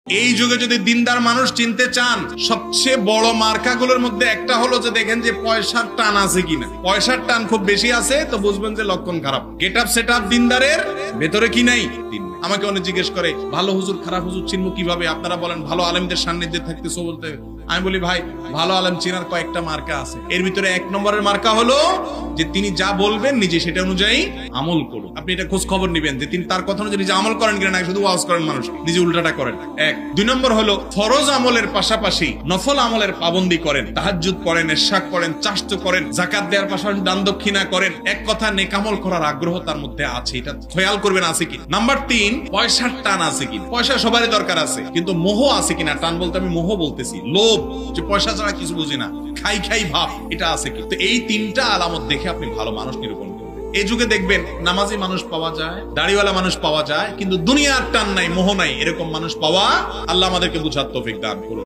এই যুগে যদি দিনদার মানুষ চিনতে চান, সবচেয়ে বড় মার্কাগুলোর মধ্যে একটা হলো যে দেখেন যে পয়সার টান আছে কিনা। পয়সার টান খুব বেশি আছে তো বুঝবেন যে লক্ষণ খারাপ। গেট আপ সেট আপ দিনদারের ভেতরে কি নাই। আমাকে অনেক জিজ্ঞেস করে ভালো হুজুর খারাপ হুজুর চিনবো কিভাবে? আপনারা বলেন ভালো আলেমদের সান্নিধ্যে থাকতেছো বলতে। আমি বলি ভাই, ভালো আলেম চেনার কয়েকটা মার্কা আছে। এর ভিতরে এক নম্বরের মার্কা হলো যে তিনি যা বলবেন নিজে সেটা অনুযায়ী আমল করুন। আপনি এটা খোঁজ খবর নিবেন যে তিনি তার কথা অনুযায়ী নিজে আমল করেন কিনা, না শুধু ওয়াজ করেন মানুষ, নিজে উল্টাটা করেন। এক। দুই নম্বর হলো ফরজ আমলের পাশাপাশি নফল আমলের পাবন্দি করেন, তাহাজ্জুদ করেন, ইশরাক করেন, চাষ্ট করেন, যাকাত দেওয়ার পাশাপাশি দান দক্ষিণা করেন। এক কথা নেক আমল করার আগ্রহ তার মধ্যে আছে, এটা খেয়াল করবেন আছে কি। নাম্বার তিন, পয়সার টান আছে কিনা। পয়সা সবারই দরকার আছে, কিন্তু মোহ আছে কিনা। টান বলতে আমি মোহ বলতেছি, লোভ, যে পয়সা ছাড়া কিছু বুঝি না, খাই খাই ভাব, এটা আছে কি। তো এই তিনটা আলামত দেখে আপনি ভালো মানুষ নিরূপণ করবেন। এই যুগে দেখবেন নামাজি মানুষ পাওয়া যায়, দাড়িওয়ালা মানুষ পাওয়া যায়, কিন্তু দুনিয়ার টান নাই, মোহ নাই, এরকম মানুষ পাওয়া আল্লাহ আমাদেরকে বুঝার তৌফিক দান করুন।